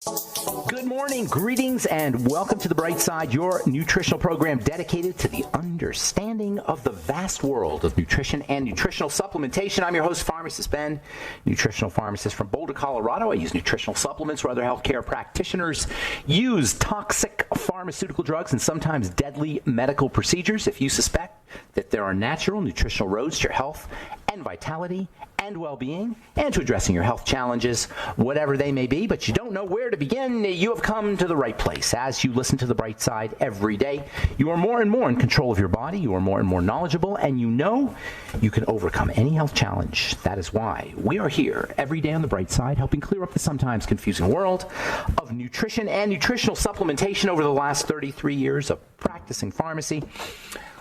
Good morning, greetings, and welcome to The Bright Side, your nutritional program dedicated to the understanding of the vast world of nutrition and nutritional supplementation. I'm your host, Pharmacist Ben, nutritional pharmacist from Boulder, Colorado. I use nutritional supplements where other healthcare practitioners use toxic pharmaceutical drugs and sometimes deadly medical procedures. If you suspect that there are natural nutritional roads to your health and vitality and well-being and to addressing your health challenges, whatever they may be, but you don't know where to begin, you have come to the right place. As you listen to The Bright Side every day, you are more and more in control of your body, you are more and more knowledgeable, and you know you can overcome any health challenge. That is why we are here every day on The Bright Side, helping clear up the sometimes confusing world of nutrition and nutritional supplementation. Over the last 33 years of practicing pharmacy,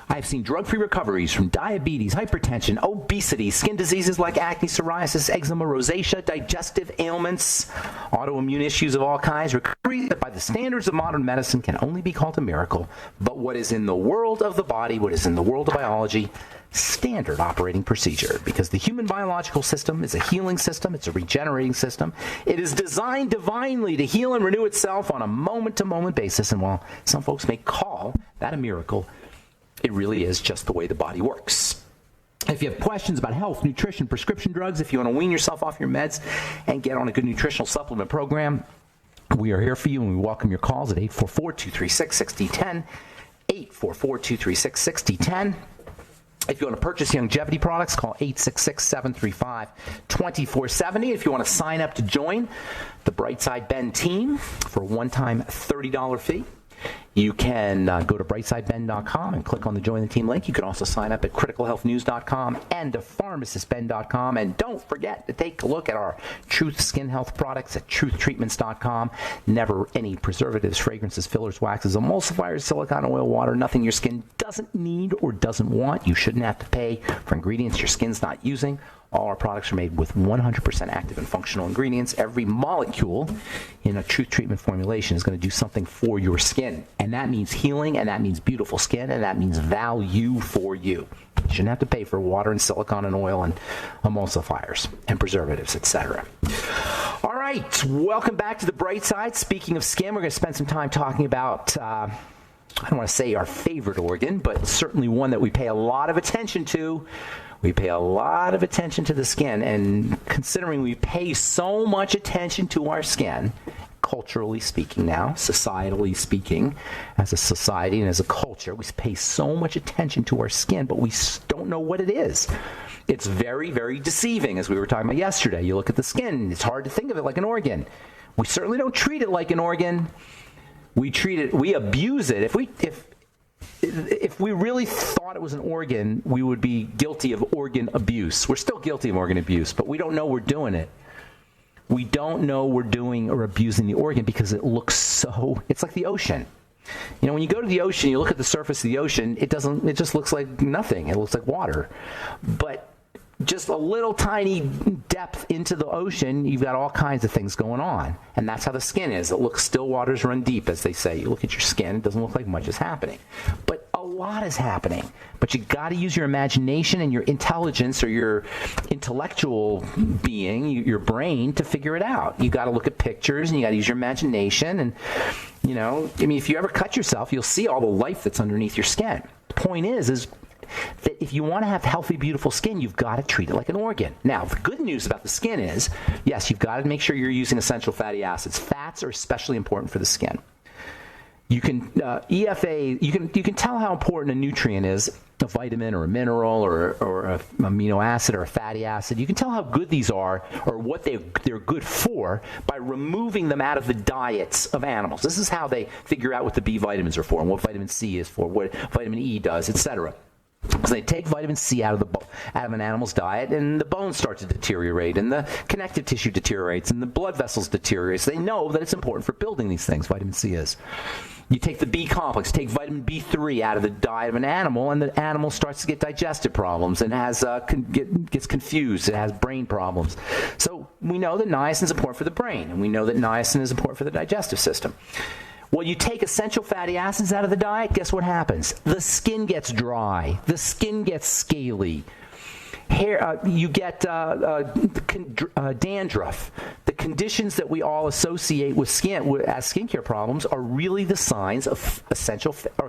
I've seen drug-free recoveries from diabetes, hypertension, obesity, skin diseases like acne, psoriasis, eczema, rosacea, digestive ailments, autoimmune issues of all kinds. Recovery that by the standards of modern medicine can only be called a miracle. But what is in the world of the body, what is in the world of biology, standard operating procedure. Because the human biological system is a healing system. It's a regenerating system. It is designed divinely to heal and renew itself on a moment-to-moment basis. And while some folks may call that a miracle, it really is just the way the body works. If you have questions about health, nutrition, prescription drugs, if you want to wean yourself off your meds and get on a good nutritional supplement program, we are here for you, and we welcome your calls at 844-236-6010, 844-236-6010. If you want to purchase longevity products, call 866-735-2470. If you want to sign up to join the Brightside Ben team for a one-time $30 fee, you can go to brightsideben.com and click on the Join the Team link. You can also sign up at criticalhealthnews.com and to pharmacistben.com. And don't forget to take a look at our Truth Skin Health products at truthtreatments.com. Never any preservatives, fragrances, fillers, waxes, emulsifiers, silicone oil, water, nothing your skin doesn't need or doesn't want. You shouldn't have to pay for ingredients your skin's not using. All our products are made with 100% active and functional ingredients. Every molecule in a Truth Treatment formulation is going to do something for your skin. And that means healing, and that means beautiful skin, and that means value for you. You shouldn't have to pay for water and silicone and oil and emulsifiers and preservatives, etc. All right, welcome back to The Bright Side. Speaking of skin, we're going to spend some time talking about, I don't want to say our favorite organ, but certainly one that we pay a lot of attention to. We pay a lot of attention to the skin, and considering we pay so much attention to our skin, culturally speaking now, societally speaking, as a society and as a culture, we pay so much attention to our skin, but we don't know what it is. It's very, very deceiving, as we were talking about yesterday. You look at the skin, it's hard to think of it like an organ. We certainly don't treat it like an organ. We treat it, we abuse it. If we really thought it was an organ, we would be guilty of organ abuse. We're still guilty of organ abuse, but we don't know we're doing it. We don't know we're doing or abusing the organ because it looks so, it's like the ocean. You know, when you go to the ocean, you look at the surface of the ocean, it just looks like nothing. It looks like water. But just a little tiny depth into the ocean, you've got all kinds of things going on. And that's how the skin is. It looks, still waters run deep, as they say. You look at your skin, it doesn't look like much is happening. But a lot is happening. But you got to use your imagination and your intelligence or your intellectual being, your brain, to figure it out. You got to look at pictures and you got to use your imagination. And, you know, I mean, if you ever cut yourself, you'll see all the life that's underneath your skin. The point is that if you want to have healthy, beautiful skin, you've got to treat it like an organ. Now, the good news about the skin is, yes, you've got to make sure you're using essential fatty acids. Fats are especially important for the skin. You can EFA. You can tell how important a nutrient is, a vitamin or a mineral or an amino acid or a fatty acid. You can tell how good these are or what they're good for by removing them out of the diets of animals. This is how they figure out what the B vitamins are for and what vitamin C is for, what vitamin E does, etc. So they take vitamin C out of an animal's diet, and the bones start to deteriorate, and the connective tissue deteriorates, and the blood vessels deteriorate. So they know that it's important for building these things, vitamin C is. You take the B complex, take vitamin B3 out of the diet of an animal, and the animal starts to get digestive problems and gets confused. It has brain problems. So we know that niacin is important for the brain, and we know that niacin is important for the digestive system. Well, you take essential fatty acids out of the diet, guess what happens? The skin gets dry. The skin gets scaly. hair, you get dandruff. The conditions that we all associate with skin as skincare problems are really the signs of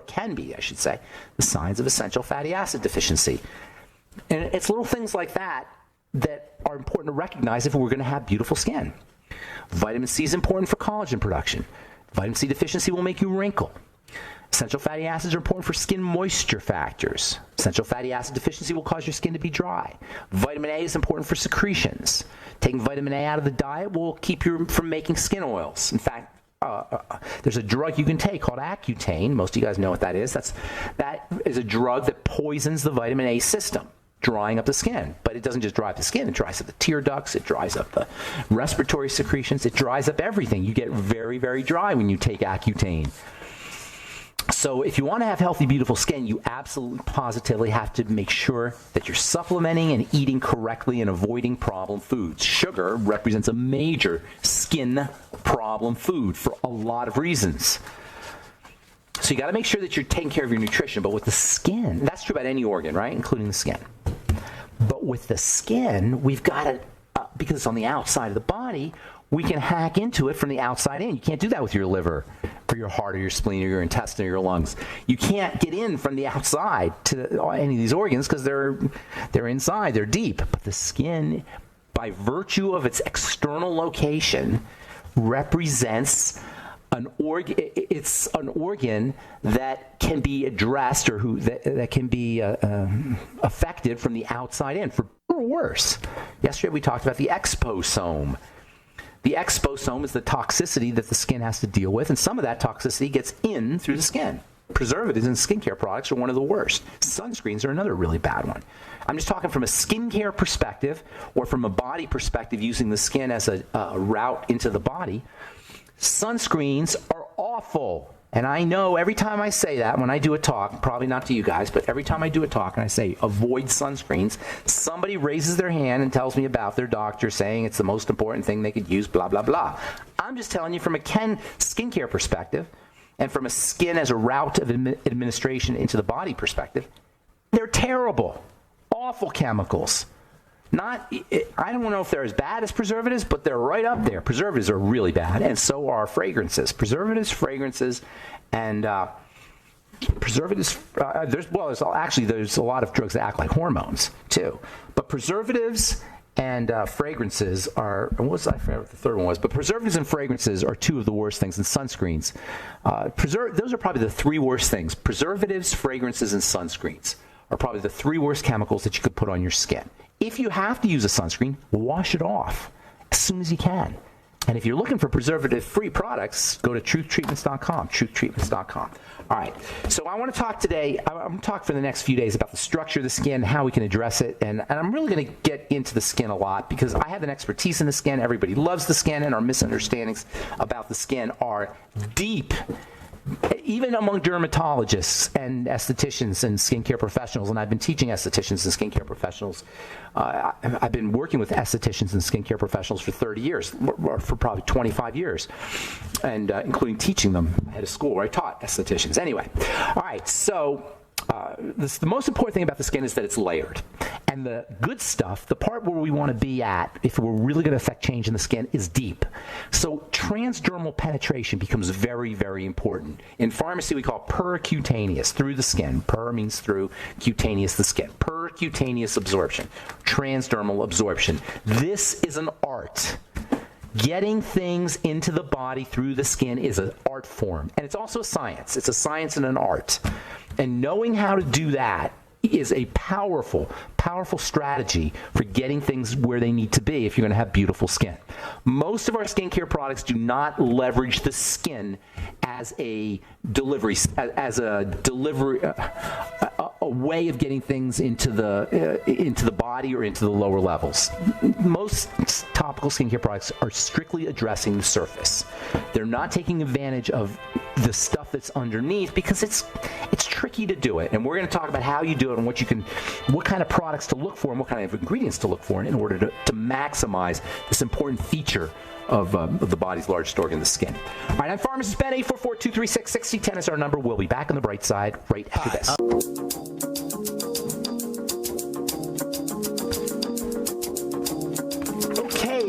can be, I should say, the signs of essential fatty acid deficiency. And it's little things like that that are important to recognize if we're going to have beautiful skin. Vitamin C is important for collagen production. Vitamin C deficiency will make you wrinkle. Essential fatty acids are important for skin moisture factors. Essential fatty acid deficiency will cause your skin to be dry. Vitamin A is important for secretions. Taking vitamin A out of the diet will keep you from making skin oils. In fact, there's a drug you can take called Accutane. Most of you guys know what that is. That is a drug that poisons the vitamin A system, drying up the skin. But it doesn't just dry up the skin. It dries up the tear ducts. It dries up the respiratory secretions. It dries up everything. You get very, very dry when you take Accutane. So if you want to have healthy, beautiful skin, you absolutely positively have to make sure that you're supplementing and eating correctly and avoiding problem foods. Sugar represents a major skin problem food for a lot of reasons. So you got to make sure that you're taking care of your nutrition. But with the skin, that's true about any organ, right? Including the skin. But with the skin, we've got to, because it's on the outside of the body, we can hack into it from the outside in. You can't do that with your liver or your heart or your spleen or your intestine or your lungs. You can't get in from the outside to any of these organs because they're inside, they're deep. But the skin, by virtue of its external location, represents an organ. It's an organ that can be addressed or that can be affected from the outside in, for better or worse. Yesterday we talked about the exposome. The exposome is the toxicity that the skin has to deal with, and some of that toxicity gets in through the skin. Preservatives in skincare products are one of the worst. Sunscreens are another really bad one. I'm just talking from a skincare perspective or from a body perspective, using the skin as a route into the body. Sunscreens are awful. And I know every time I say that, when I do a talk, probably not to you guys, but every time I do a talk and I say avoid sunscreens, somebody raises their hand and tells me about their doctor saying it's the most important thing they could use, blah, blah, blah. I'm just telling you from a skincare perspective and from a skin as a route of administration into the body perspective, they're terrible, awful chemicals. I don't know if they're as bad as preservatives, but they're right up there. Preservatives are really bad, and so are fragrances. Preservatives, fragrances, and preservatives. There's a lot of drugs that act like hormones too. But preservatives and fragrances are. I forget what the third one was. But preservatives and fragrances are two of the worst things. And sunscreens. Those are probably the three worst things. Preservatives, fragrances, and sunscreens are probably the three worst chemicals that you could put on your skin. If you have to use a sunscreen, wash it off as soon as you can. And if you're looking for preservative-free products, go to truthtreatments.com, truthtreatments.com. All right, so I want to talk today, I'm going to talk for the next few days about the structure of the skin, how we can address it, and I'm really going to get into the skin a lot because I have an expertise in the skin. Everybody loves the skin, and our misunderstandings about the skin are deep. Even among dermatologists and estheticians and skincare professionals, and I've been teaching estheticians and skincare professionals. I've been working with estheticians and skincare professionals for 30 years, or for probably 25 years, and including teaching them at a school where I taught estheticians. Anyway, all right, so the most important thing about the skin is that it's layered. And the good stuff, the part where we want to be at, if we're really going to affect change in the skin, is deep. So transdermal penetration becomes very, very important. In pharmacy, we call percutaneous, through the skin. Per means through, cutaneous, the skin. Percutaneous absorption, transdermal absorption. This is an art. Getting things into the body through the skin is an art form. And it's also a science. It's a science and an art. And knowing how to do that is a powerful, powerful strategy for getting things where they need to be if you're going to have beautiful skin. Most of our skincare products do not leverage the skin as a delivery, a way of getting things into the body or into the lower levels. Most topical skincare products are strictly addressing the surface. They're not taking advantage of the stuff that's underneath because it's tricky to do it. And we're going to talk about how you do it and what kind of products to look for and what kind of ingredients to look for in order to maximize this important feature of the body's largest organ, the skin. All right, I'm Pharmacist Ben. 844-236-6010 is our number. We'll be back on the bright side right after this.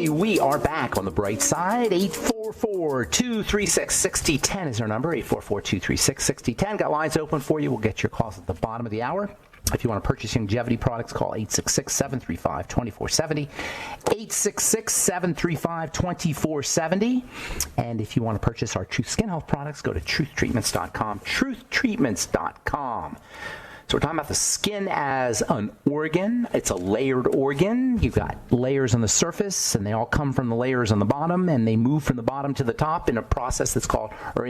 Hey, we are back on the bright side. 844-236-6010 is our number. 844-236-6010. Got lines open for you. We'll get your calls at the bottom of the hour. If you want to purchase longevity products, call 866-735-2470. 866-735-2470. And if you want to purchase our Truth Skin Health products, go to truthtreatments.com. Truthtreatments.com. So we're talking about the skin as an organ. It's a layered organ. You've got layers on the surface, and they all come from the layers on the bottom, and they move from the bottom to the top in a process that's called, or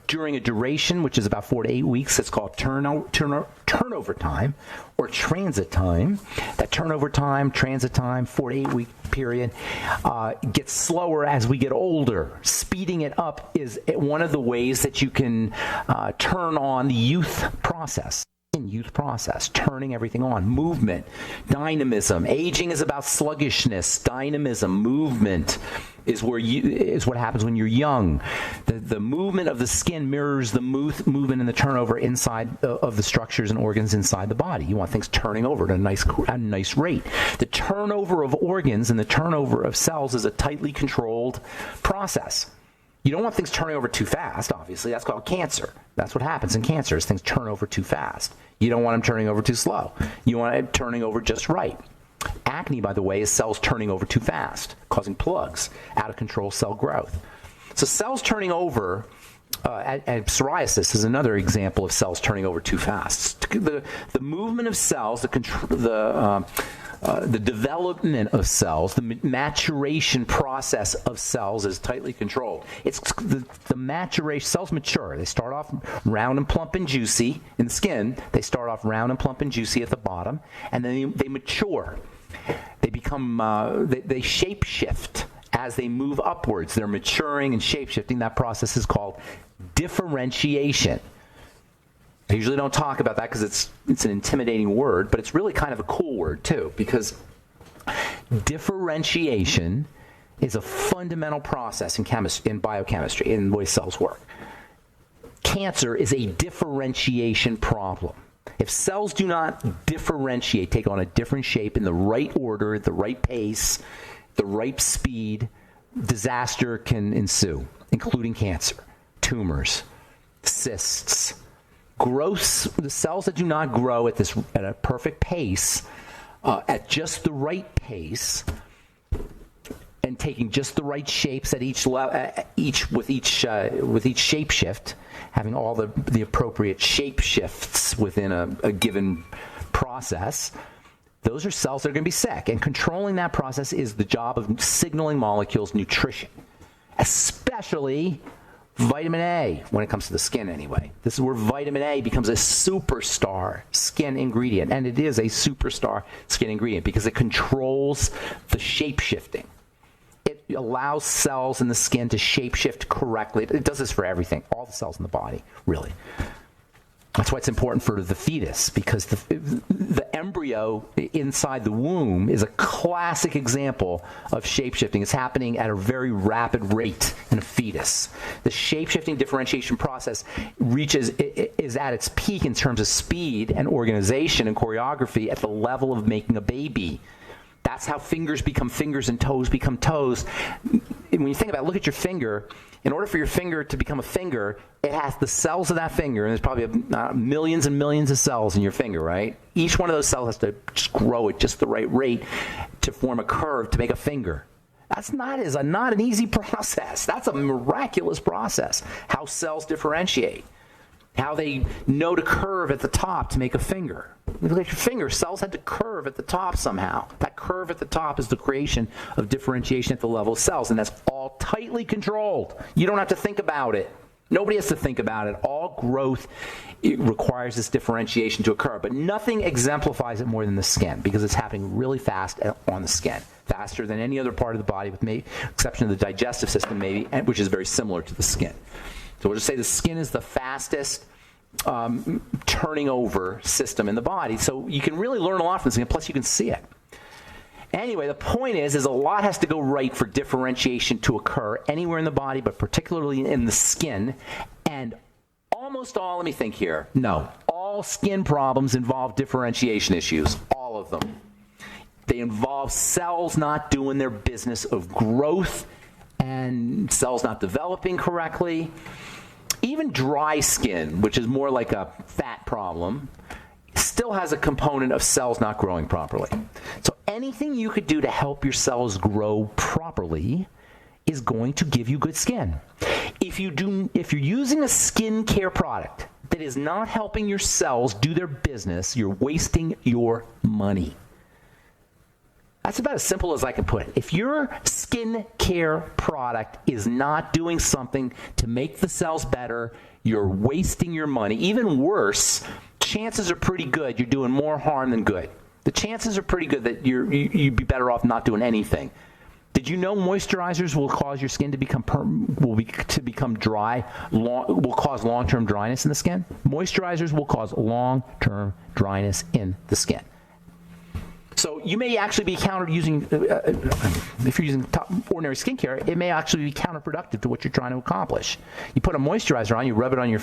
during a duration, which is about 4 to 8 weeks. It's called turnover time or transit time. That turnover time, transit time, 4 to 8 week period gets slower as we get older. Speeding it up is one of the ways that you can turn on the youth process. Turning everything on. Movement, dynamism. Aging is about sluggishness. Dynamism, movement is what happens when you're young. The movement of the skin mirrors the movement and the turnover inside of the structures and organs inside the body. You want things turning over at a nice rate. The turnover of organs and the turnover of cells is a tightly controlled process. You don't want things turning over too fast, obviously. That's called cancer. That's what happens in cancer, is things turn over too fast. You don't want them turning over too slow. You want it turning over just right. Acne, by the way, is cells turning over too fast, causing plugs, out of control cell growth. So cells turning over, and psoriasis is another example of cells turning over too fast. The movement of cells, the development of cells, the maturation process of cells is tightly controlled. It's the maturation. Cells mature. They start off round and plump and juicy in the skin. They start off round and plump and juicy at the bottom, and then they mature. They become they shape shift as they move upwards. They're maturing and shape shifting. That process is called differentiation. I usually don't talk about that because it's an intimidating word, but it's really kind of a cool word too, because differentiation is a fundamental process in biochemistry, in the way cells work. Cancer is a differentiation problem. If cells do not differentiate, take on a different shape in the right order, the right pace, the right speed, disaster can ensue, including cancer, tumors, cysts. The cells that do not grow at a perfect pace, at just the right pace, and taking just the right shapes at each level, with each shape shift, having all the appropriate shape shifts within a given process. Those are cells that are going to be sick, and controlling that process is the job of signaling molecules, nutrition, especially vitamin A, when it comes to the skin anyway. This is where vitamin A becomes a superstar skin ingredient, and it is a superstar skin ingredient because it controls the shape-shifting. It allows cells in the skin to shape-shift correctly. It does this for everything, all the cells in the body, really. That's why it's important for the fetus, because the embryo inside the womb is a classic example of shape-shifting. It's happening at a very rapid rate in a fetus. The shape-shifting differentiation process is at its peak in terms of speed and organization and choreography at the level of making a baby. That's how fingers become fingers and toes become toes. When you think about it, look at your finger. In order for your finger to become a finger, it has the cells of that finger, and there's probably millions and millions of cells in your finger, right? Each one of those cells has to just grow at just the right rate to form a curve to make a finger. That's not an easy process. That's a miraculous process, how cells differentiate, how they know to curve at the top to make a finger. Look at your finger. Cells had to curve at the top somehow. That curve at the top is the creation of differentiation at the level of cells, and that's all tightly controlled. You don't have to think about it. Nobody has to think about it. All growth requires this differentiation to occur, but nothing exemplifies it more than the skin, because it's happening really fast on the skin, faster than any other part of the body, with the exception of the digestive system, maybe, which is very similar to the skin. So we'll just say the skin is the fastest turning over system in the body. So you can really learn a lot from the skin, plus you can see it. Anyway, the point is a lot has to go right for differentiation to occur anywhere in the body, but particularly in the skin. And almost all, let me think here. No, all skin problems involve differentiation issues. All of them. They involve cells not doing their business of growth and cells not developing correctly. Even dry skin, which is more like a fat problem, still has a component of cells not growing properly. So anything you could do to help your cells grow properly is going to give you good skin. If you're using a skincare product that is not helping your cells do their business, you're wasting your money. That's about as simple as I can put it. If your skincare product is not doing something to make the cells better, you're wasting your money. Even worse, chances are pretty good you're doing more harm than good. The chances are pretty good that you'd be better off not doing anything. Did you know moisturizers will cause your skin to become dry, will cause long-term dryness in the skin? Moisturizers will cause long-term dryness in the skin. So you may actually be if you're using ordinary skincare, it may actually be counterproductive to what you're trying to accomplish. You put a moisturizer on, you rub it on your...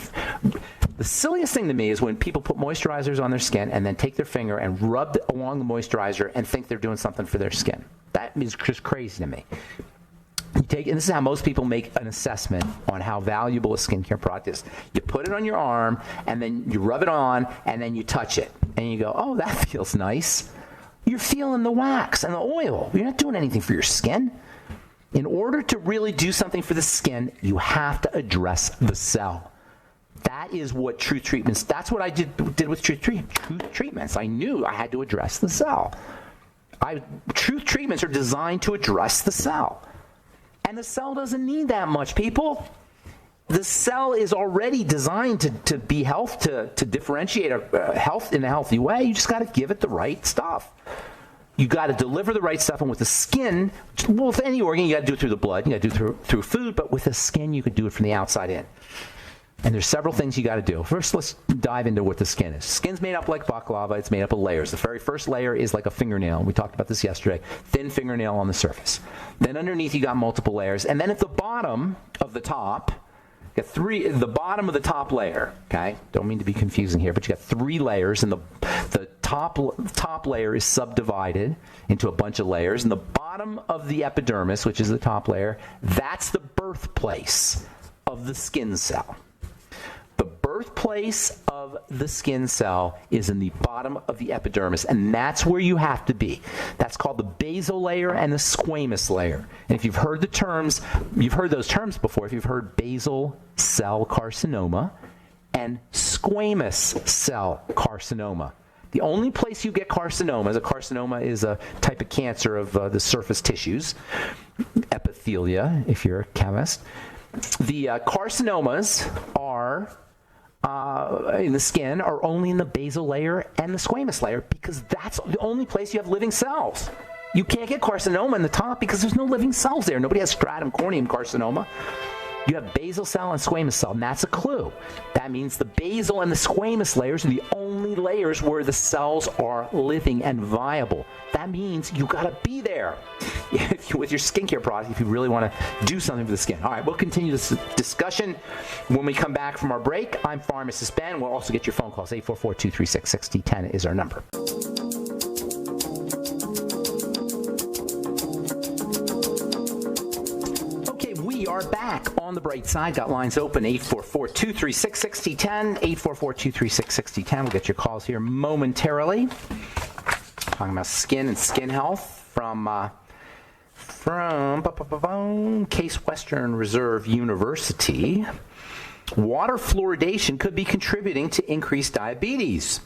The silliest thing to me is when people put moisturizers on their skin and then take their finger and rub along the moisturizer and think they're doing something for their skin. That is just crazy to me. And this is how most people make an assessment on how valuable a skincare product is. You put it on your arm, and then you rub it on, and then you touch it. And you go, oh, that feels nice. You're feeling the wax and the oil. You're not doing anything for your skin. In order to really do something for the skin, you have to address the cell. That is what Truth Treatments, that's what I did with Truth Treatments. I knew I had to address the cell. Truth Treatments are designed to address the cell. And the cell doesn't need that much, people. The cell is already designed to be health, to differentiate health in a healthy way. You just got to give it the right stuff. You got to deliver the right stuff. And with the skin, well, with any organ, you got to do it through the blood. You got to do it through food. But with the skin, you could do it from the outside in. And there's several things you got to do. First, let's dive into what the skin is. Skin's made up like baklava. It's made up of layers. The very first layer is like a fingernail. We talked about this yesterday. Thin fingernail on the surface. Then underneath, you got multiple layers. And then at the bottom of the top, you got the bottom of the top layer, okay? Don't mean to be confusing here, but you got 3 layers, and the top layer is subdivided into a bunch of layers. And the bottom of the epidermis, which is the top layer, that's the birthplace of the skin cell. The birthplace of the skin cell is in the bottom of the epidermis, and that's where you have to be. That's called the basal layer and the squamous layer. And if you've heard you've heard those terms before. If you've heard basal cell carcinoma and squamous cell carcinoma. The only place you get carcinomas, a carcinoma is a type of cancer of the surface tissues, epithelia, if you're a chemist. The carcinomas are in the skin are only in the basal layer and the squamous layer because that's the only place you have living cells. You can't get carcinoma in the top because there's no living cells there. Nobody has stratum corneum carcinoma. You have basal cell and squamous cell, and that's a clue. That means the basal and the squamous layers are the only layers where the cells are living and viable. That means you got to be there with your skincare product if you really want to do something for the skin. All right, we'll continue this discussion when we come back from our break. I'm Pharmacist Ben. We'll also get your phone calls. 844-236-6010 is our number. We are back on the bright side. Got lines open, 844-236-6010, 844-236-6010. We'll get your calls here momentarily. Talking about skin and skin health from Case Western Reserve University. Water fluoridation could be contributing to increased diabetes.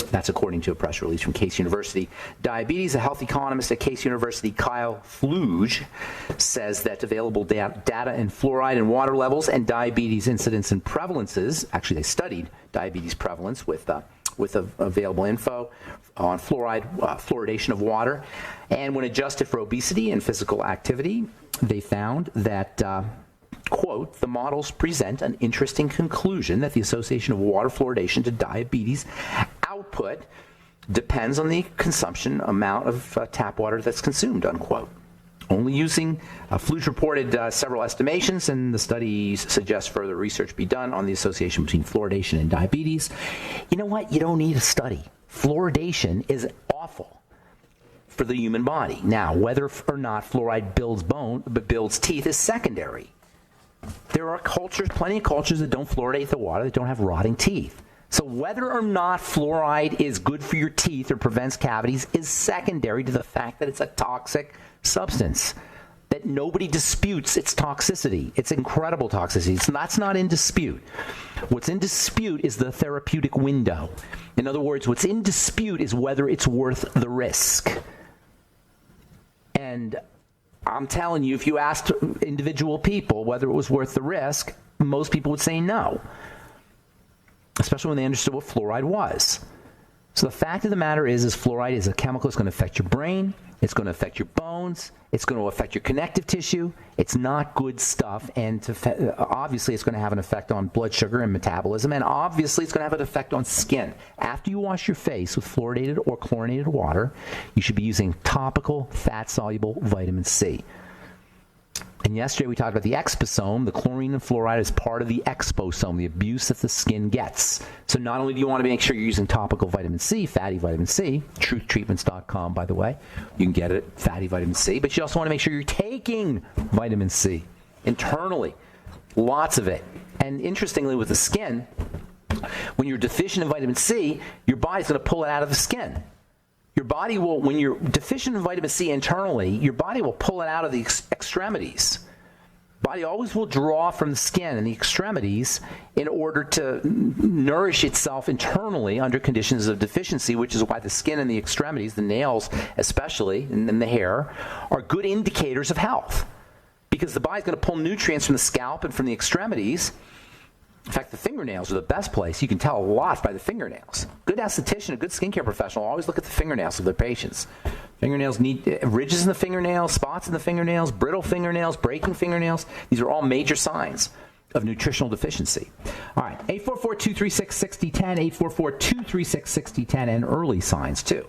That's according to a press release from Case University. Diabetes, a health economist at Case University, Kyle Fluge, says that available data in fluoride and water levels and diabetes incidence and prevalences, actually they studied diabetes prevalence with available info on fluoridation of water. And when adjusted for obesity and physical activity, they found that quote, the models present an interesting conclusion that the association of water fluoridation to diabetes output depends on the consumption amount of tap water that's consumed, unquote. Only using Fluge reported several estimations, and the study suggests further research be done on the association between fluoridation and diabetes. You know what? You don't need a study. Fluoridation is awful. for the human body. Now, whether or not fluoride builds teeth is secondary. There are plenty of cultures that don't fluoridate the water that don't have rotting teeth. So whether or not fluoride is good for your teeth or prevents cavities is secondary to the fact that it's a toxic substance, that nobody disputes its toxicity. It's incredible toxicity. That's not in dispute. What's in dispute is the therapeutic window. In other words, what's in dispute is whether it's worth the risk. And I'm telling you, if you asked individual people whether it was worth the risk, most people would say no, especially when they understood what fluoride was. So the fact of the matter is fluoride is a chemical that's going to affect your brain, it's going to affect your bones, it's going to affect your connective tissue. It's not good stuff, and obviously it's going to have an effect on blood sugar and metabolism, and obviously it's going to have an effect on skin. After you wash your face with fluoridated or chlorinated water, you should be using topical fat-soluble vitamin C. And yesterday we talked about the exposome. The chlorine and fluoride is part of the exposome, the abuse that the skin gets. So not only do you want to make sure you're using topical vitamin C, fatty vitamin C, truthtreatments.com, by the way. You can get it, fatty vitamin C. But you also want to make sure you're taking vitamin C internally. Lots of it. And interestingly, with the skin, when you're deficient in vitamin C, your body's going to pull it out of the skin. Your body will, when you're deficient in vitamin C internally, your body will pull it out of the extremities. Body always will draw from the skin and the extremities in order to nourish itself internally under conditions of deficiency, which is why the skin and the extremities, the nails especially, and then the hair, are good indicators of health. Because the body's going to pull nutrients from the scalp and from the extremities. In fact, the fingernails are the best place. You can tell a lot by the fingernails. Good esthetician, a good skincare professional always look at the fingernails of their patients. Fingernails need ridges in the fingernails, spots in the fingernails, brittle fingernails, breaking fingernails. These are all major signs of nutritional deficiency. All right, 844-236-6010, 844-236-6010, and early signs too.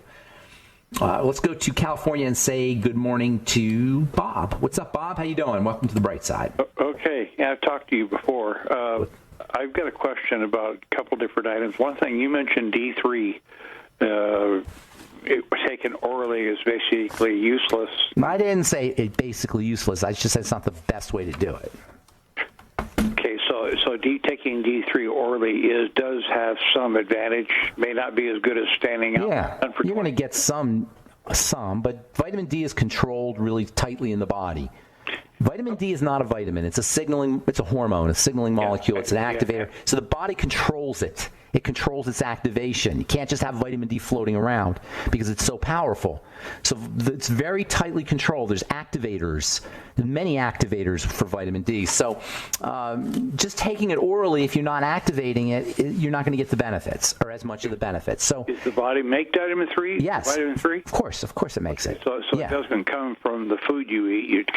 Let's go to California and say good morning to Bob. What's up, Bob? How you doing? Welcome to the bright side. Okay, yeah, I've talked to you before. I've got a question about a couple different items. One thing, you mentioned D3. It was taken orally is basically useless. I didn't say it's basically useless. I just said it's not the best way to do it. Okay, so taking D3 orally does have some advantage. May not be as good as standing out. Yeah, you're going to get some, but vitamin D is controlled really tightly in the body. Vitamin D is not a vitamin. It's a hormone, a signaling molecule. It's an activator. So the body controls it. It controls its activation. You can't just have vitamin D floating around because it's so powerful. So it's very tightly controlled. There's activators, many activators for vitamin D. So just taking it orally, if you're not activating it, you're not going to get the benefits or as much of the benefits. So does the body make vitamin 3? Yes. Vitamin 3? Of course it makes it. So it doesn't come from the food you eat.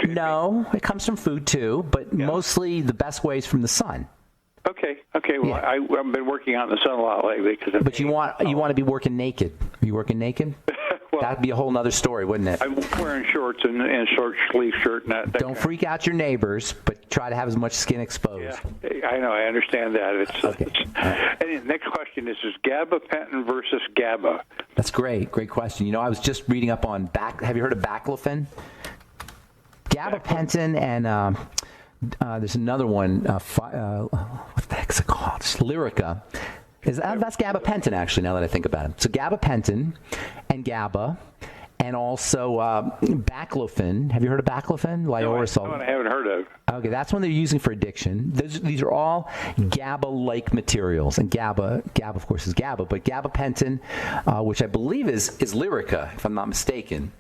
No, it comes from food too, but mostly the best way is from the sun. Okay. Well, I've been working out in the sun a lot lately. But you want to be working naked. Are you working naked? Well, that'd be a whole other story, wouldn't it? I'm wearing shorts and a short sleeve shirt. And that Don't freak out your neighbors, but try to have as much skin exposed. Yeah, I know. I understand that. Okay. And the next question is gabapentin versus GABA? That's great. Great question. I was just reading up on have you heard of baclofen? Gabapentin and there's another one. What the heck's it called? It's Lyrica. That's gabapentin, actually, now that I think about it. So gabapentin and GABA, and also baclofen. Have you heard of baclofen? Lioresal. No, I haven't heard of. Okay, that's one they're using for addiction. These are all GABA-like materials, and GABA, of course, is GABA, but gabapentin, which I believe is Lyrica, if I'm not mistaken.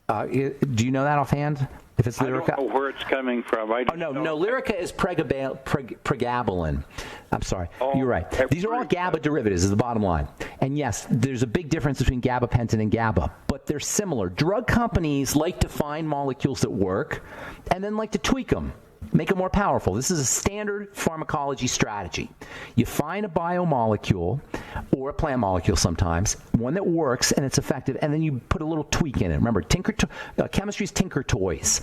Do you know that offhand? If it's Lyrica? I don't know where it's coming from. No, Lyrica is pregabalin. I'm sorry. You're right. These are all GABA derivatives is the bottom line. And yes, there's a big difference between gabapentin and GABA, but they're similar. Drug companies like to find molecules that work and then like to tweak them. Make it more powerful. This is a standard pharmacology strategy. You find a biomolecule or a plant molecule sometimes, one that works and it's effective, and then you put a little tweak in it. Remember, chemistry's tinker toys.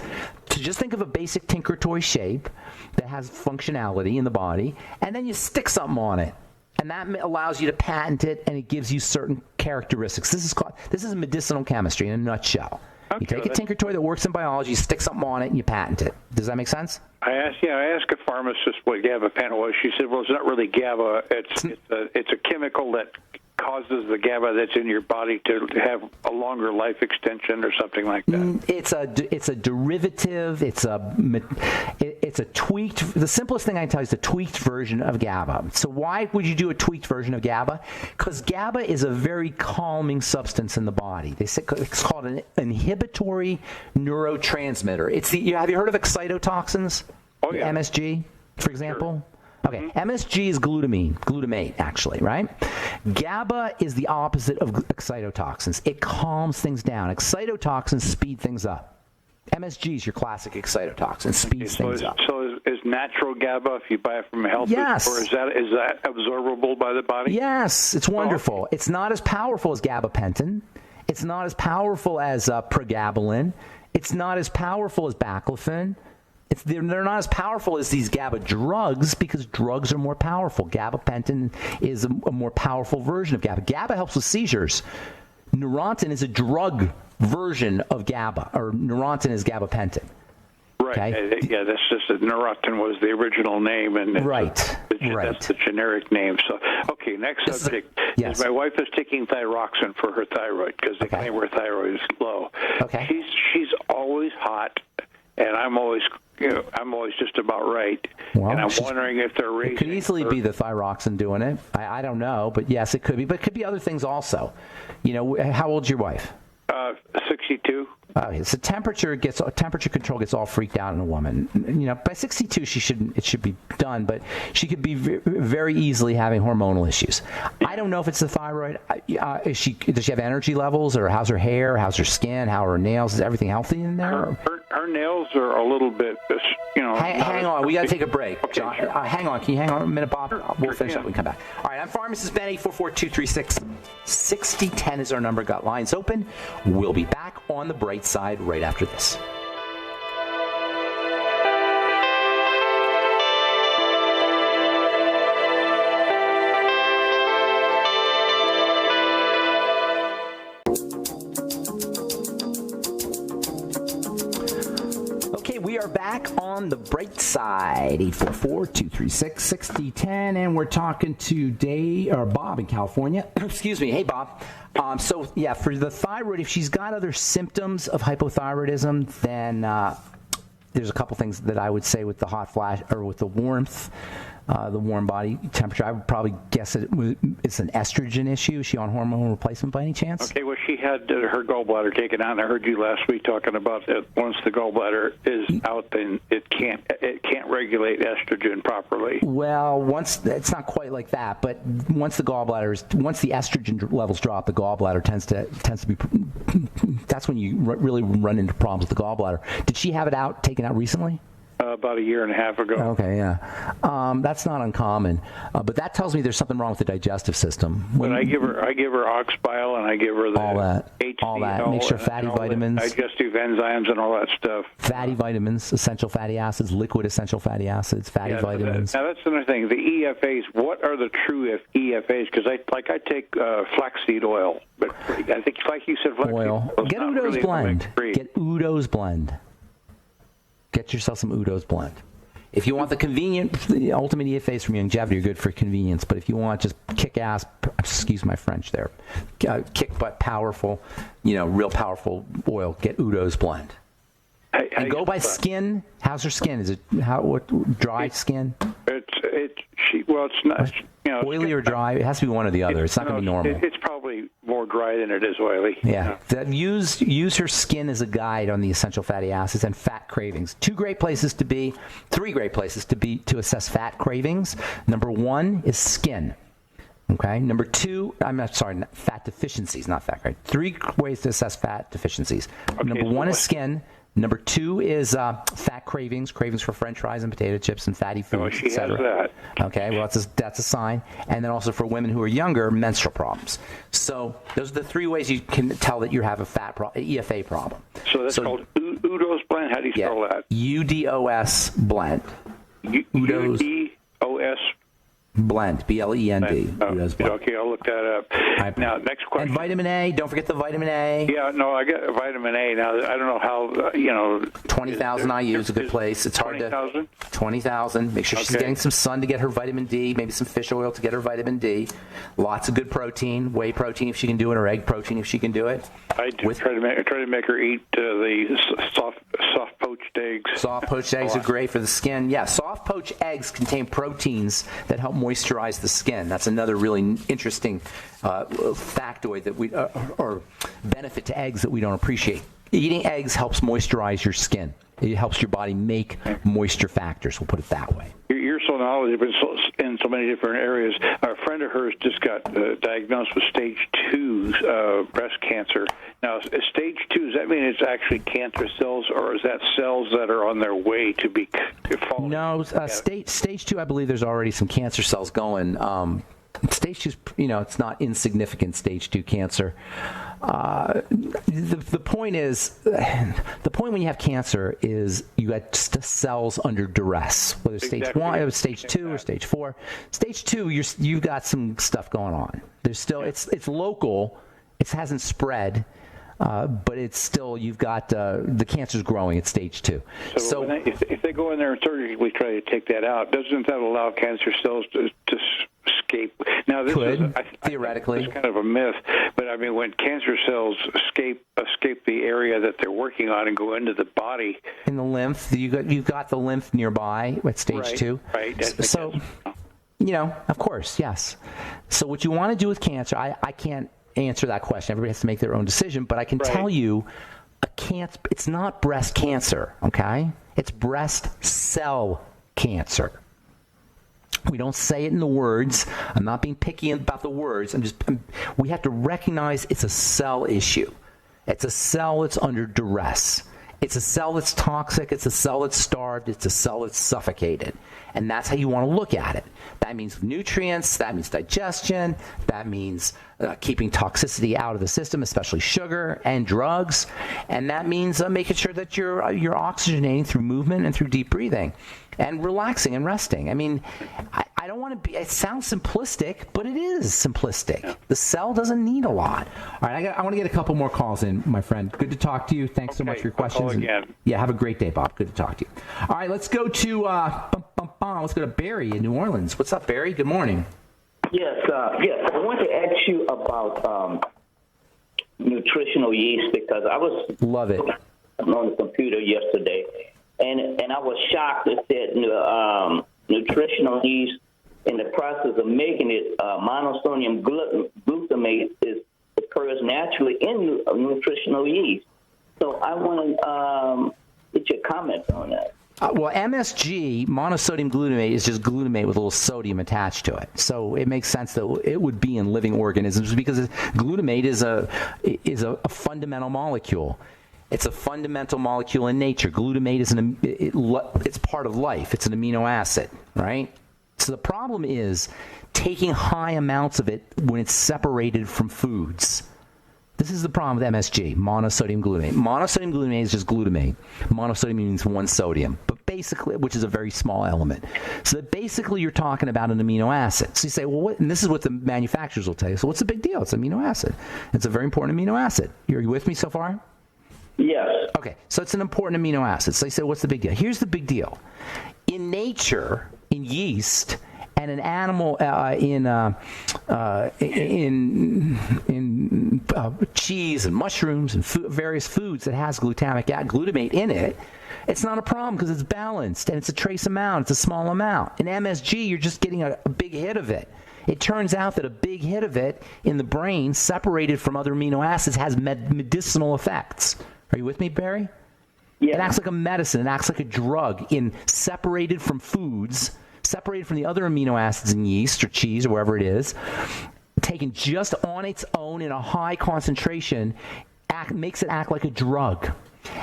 So just think of a basic tinker toy shape that has functionality in the body, and then you stick something on it. and that allows you to patent it, and it gives you certain characteristics. This is medicinal chemistry in a nutshell. Okay, you take a tinker toy that works in biology, you stick something on it, and you patent it. Does that make sense? I asked a pharmacist what gabapentin was. She said, "Well, it's not really GABA. It's a chemical that causes the GABA that's in your body to have a longer life extension or something like that." It's a derivative. It's a tweaked. The simplest thing I can tell you is a tweaked version of GABA. So why would you do a tweaked version of GABA? Because GABA is a very calming substance in the body. It's called an inhibitory neurotransmitter. Have you heard of excitotoxins? Oh yeah. MSG, for example. Sure. Okay, MSG is glutamate actually, right? GABA is the opposite of excitotoxins. It calms things down. Excitotoxins speed things up. MSG is your classic excitotoxin, speeds things up. So is natural GABA, if you buy it from a health yes. food store, is that absorbable by the body? Yes, it's wonderful. It's not as powerful as gabapentin. It's not as powerful as pregabalin. It's not as powerful as baclofen. They're not as powerful as these GABA drugs because drugs are more powerful. Gabapentin is a more powerful version of GABA. GABA helps with seizures. Neurontin is a drug version of GABA, or Neurontin is gabapentin. Right. Okay? Yeah, that's just that Neurontin was the original name, and right. That's the generic name. So, okay, next subject. Yes. My wife is taking thyroxine for her thyroid because they claim her thyroid is low. Okay. She's always hot, and I'm always just about right. Well, and I'm wondering if they're raising. It could easily be the thyroxine doing it. I don't know, but yes, it could be. But it could be other things also. How old's your wife? 62. So temperature control gets all freaked out in a woman. By 62 it should be done, but she could be very easily having hormonal issues. I don't know if it's the thyroid. Does she have energy levels, or how's her hair? How's her skin? How are her nails? Is everything healthy in there? Her nails are a little bit, Hang on, we got to take a break. Okay, John, sure. Hang on, can you hang on a minute, Bob? Sure, we'll finish up and come back. All right, I'm Pharmacist Ben. 844-236-6010 is our number. Got lines open. We'll be back on the bright side right after this. We are back on the bright side, 844-236-6010, and we're talking to Bob in California. Excuse me. Hey, Bob. For the thyroid, if she's got other symptoms of hypothyroidism, then there's a couple things that I would say with the hot flash or with the warmth. The warm body temperature, I would probably guess it's an estrogen issue. Is she on hormone replacement by any chance? Okay, well, she had her gallbladder taken out, and I heard you last week talking about that. Once the gallbladder is out, then it can't regulate estrogen properly. Well, it's not quite like that, but once the estrogen levels drop, the gallbladder tends to be. That's when you really run into problems with the gallbladder. Did she have it taken out recently? About a year and a half ago. Okay, yeah. That's not uncommon, but that tells me there's something wrong with the digestive system. When I give her ox bile, and I give her the all that. Make sure fatty vitamins, digestive enzymes, and all that stuff. Fatty vitamins, essential fatty acids, liquid essential fatty acids, fatty vitamins. Now that's another thing. The EFAs. What are the true EFAs? Because I take flaxseed oil, but I think, like you said, flaxseed oil. Get Udo's blend. Get Udo's blend. Get yourself some Udo's blend. If you want the ultimate EFAs from longevity, are good for convenience. But if you want just kick-ass, excuse my French there, kick-butt powerful, real powerful oil, get Udo's blend. And go by skin. How's her skin? Is it dry skin? It's not. Oily or dry? It has to be one or the other. It's not going to be normal. It's probably more dry than it is oily. Yeah. Use her skin as a guide on the essential fatty acids and fat cravings. 3 great places to be to assess fat cravings. Number 1 is skin. Okay. Number 2, fat deficiencies, not fat cravings. 3 ways to assess fat deficiencies. Okay, Number 1 is skin. Number 2 is fat cravings for French fries and potato chips and fatty foods, she has that. Okay, well, that's a sign. And then also for women who are younger, menstrual problems. So those are the 3 ways you can tell that you have an EFA problem. So that's called Udo's blend? How do you spell that? UDOS blend. UDOS? Blend, BLEND. Okay, I'll look that up. Now, next question. And vitamin A, don't forget the vitamin A. Yeah, no, I got vitamin A. Now, I don't know how, 20,000 IU is a good place. It's hard 20,000? 20,000. Make sure she's getting some sun to get her vitamin D, maybe some fish oil to get her vitamin D. Lots of good protein, whey protein if she can do it, or egg protein if she can do it. I try to make her eat the soft poached eggs. Soft poached eggs are great for the skin. Yeah, soft poached eggs contain proteins that help moisturize the skin. That's another really interesting factoid that or benefit to eggs that we don't appreciate. Eating eggs helps moisturize your skin. It helps your body make moisture factors. We'll put it that way. You're so knowledgeable in so many different areas. A friend of hers just got diagnosed with stage 2 breast cancer. Now, stage 2, does that mean it's actually cancer cells, or is that cells that are on their way to be falling? No, stage 2, I believe there's already some cancer cells going. Stage 2, it's not insignificant stage 2 cancer. The point when you have cancer is you got cells under duress, whether it's stage 1, or stage 2, or stage 4. Stage 2, you've got some stuff going on. There's still it's local, it hasn't spread. But it's still, you've got the cancer's growing at stage 2. So if they go in there and surgically try to take that out, doesn't that allow cancer cells to escape? Now, this is theoretically it's kind of a myth, but I mean, when cancer cells escape the area that they're working on and go into the body, in the lymph, you've got the lymph nearby at stage 2. Right. So, of course, yes. So what you want to do with cancer, I can't answer that question. Everybody has to make their own decision, but I can tell you it's not breast cancer, okay? It's breast cell cancer. We don't say it in the words. I'm not being picky about the words. We have to recognize it's a cell issue. It's a cell that's under duress. It's a cell that's toxic. It's a cell that's starved. It's a cell that's suffocated. And that's how you want to look at it. That means nutrients. That means digestion. That means keeping toxicity out of the system, especially sugar and drugs. And that means making sure that you're oxygenating through movement and through deep breathing and relaxing and resting. I mean, I don't want to be, it sounds simplistic, but it is simplistic. Yeah. The cell doesn't need a lot. All right, I want to get a couple more calls in, my friend. Good to talk to you. Thanks so much for your questions. Again. Yeah, have a great day, Bob. Good to talk to you. All right, let's go to let's go to Barry in New Orleans. What's up, Barry? Good morning. Yes. I wanted to ask you about nutritional yeast because I was love it on the computer yesterday, and I was shocked that said nutritional yeast, in the process of making it, monosodium glutamate occurs naturally in nutritional yeast. So I want to get your comments on that. Well, MSG, monosodium glutamate, is just glutamate with a little sodium attached to it. So it makes sense that it would be in living organisms because glutamate is a fundamental molecule. It's a fundamental molecule in nature. Glutamate is it's part of life. It's an amino acid, right? So the problem is taking high amounts of it when it's separated from foods. This is the problem with MSG, monosodium glutamate. Monosodium glutamate is just glutamate. Monosodium means one sodium, but basically, which is a very small element. So that basically you're talking about an amino acid. So you say, well, and this is what the manufacturers will tell you. So what's the big deal? It's an amino acid. It's a very important amino acid. Are you with me so far? Yes. Okay, so it's an important amino acid. So you say, what's the big deal? Here's the big deal. In nature, in yeast, and an animal in cheese and mushrooms and various foods that has glutamate in it, it's not a problem because it's balanced and it's a trace amount. It's a small amount. In MSG, you're just getting a big hit of it. It turns out that a big hit of it in the brain, separated from other amino acids, has medicinal effects. Are you with me, Barry? Yeah. It acts like a medicine. It acts like a drug separated from foods, separated from the other amino acids in yeast or cheese or wherever it is, taken just on its own in a high concentration, makes it act like a drug.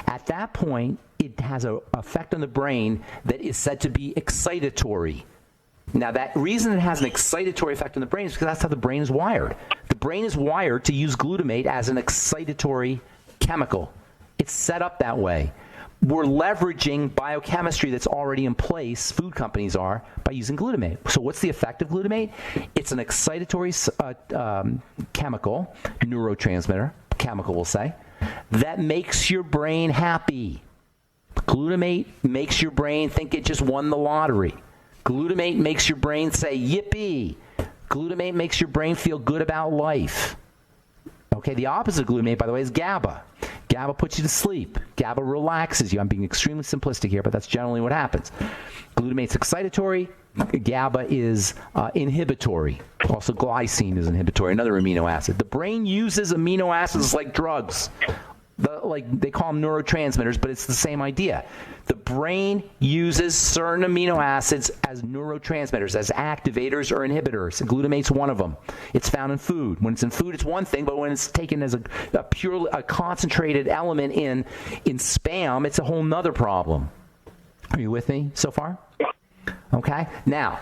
At that point, it has an effect on the brain that is said to be excitatory. Now, that reason it has an excitatory effect on the brain is because that's how the brain is wired. The brain is wired to use glutamate as an excitatory chemical. It's set up that way. we're leveraging biochemistry that's already in place, food companies are, by using glutamate. So what's the effect of glutamate? It's an excitatory chemical, neurotransmitter, chemical we'll say, that makes your brain happy. Glutamate makes your brain think it just won the lottery. Glutamate makes your brain say, yippee. Glutamate makes your brain feel good about life. Okay, the opposite of glutamate, by the way, is GABA. GABA puts you to sleep. GABA relaxes you. I'm being extremely simplistic here, but that's generally what happens. Glutamate's excitatory. GABA is inhibitory. Also, glycine is inhibitory, another amino acid. The brain uses amino acids like drugs. They call them neurotransmitters, but it's the same idea. The brain uses certain amino acids as neurotransmitters, as activators or inhibitors. Glutamate's one of them. It's found in food. When it's in food, it's one thing, but when it's taken as a concentrated element in Spam, it's a whole nother problem. Are you with me so far? Okay. Now,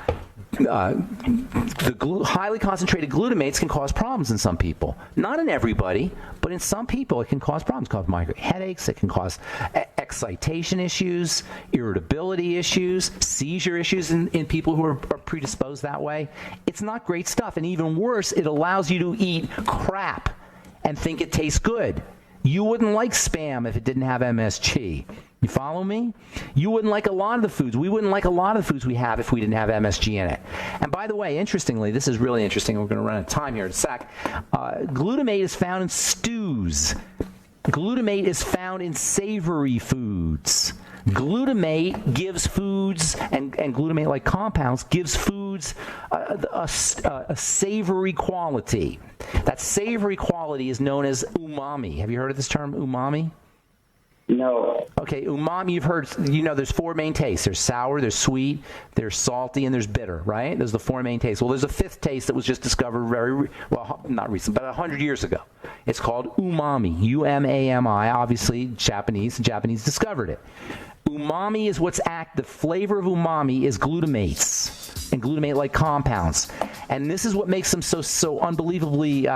highly concentrated glutamates can cause problems in some people. Not in everybody, but in some people it can cause problems. It can cause migraine headaches. It can cause excitation issues, irritability issues, seizure issues in people who are predisposed that way. It's not great stuff. And even worse, it allows you to eat crap and think it tastes good. You wouldn't like Spam if it didn't have MSG. You follow me? You wouldn't like a lot of the foods. We wouldn't like a lot of the foods we have if we didn't have MSG in it. And by the way, interestingly, this is really interesting. We're going to run out of time here in a sec. Glutamate is found in stews. Glutamate is found in savory foods. Glutamate gives foods, and glutamate-like compounds gives foods a savory quality. That savory quality is known as umami. Have you heard of this term, umami? No. Okay, umami, you've heard, there's four main tastes. There's sour, there's sweet, there's salty, and there's bitter, right? Those are the four main tastes. Well, there's a fifth taste that was just discovered not recent, but 100 years ago. It's called umami, U-M-A-M-I. Obviously, Japanese discovered it. Umami is the flavor of umami is glutamates and glutamate-like compounds. And this is what makes them so unbelievably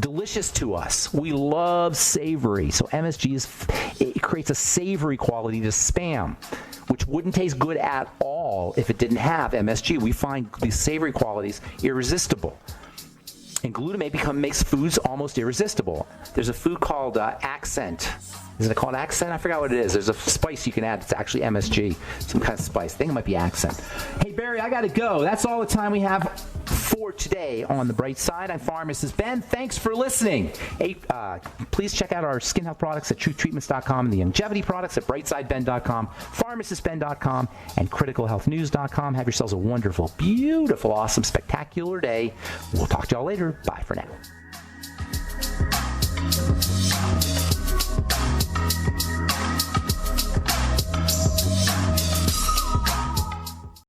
delicious to us. We love savory. So MSG it creates a savory quality to Spam, which wouldn't taste good at all if it didn't have MSG. We find these savory qualities irresistible. And glutamate makes foods almost irresistible. There's a food called Accent. Is it called Accent? I forgot what it is. There's a spice you can add that's actually MSG, some kind of spice. I think it might be Accent. Hey, Barry, I got to go. That's all the time we have for today on The Bright Side. I'm Pharmacist Ben. Thanks for listening. Hey, please check out our skin health products at truthtreatments.com and the longevity products at brightsideben.com, pharmacistben.com, and criticalhealthnews.com. Have yourselves a wonderful, beautiful, awesome, spectacular day. We'll talk to y'all later. Bye for now.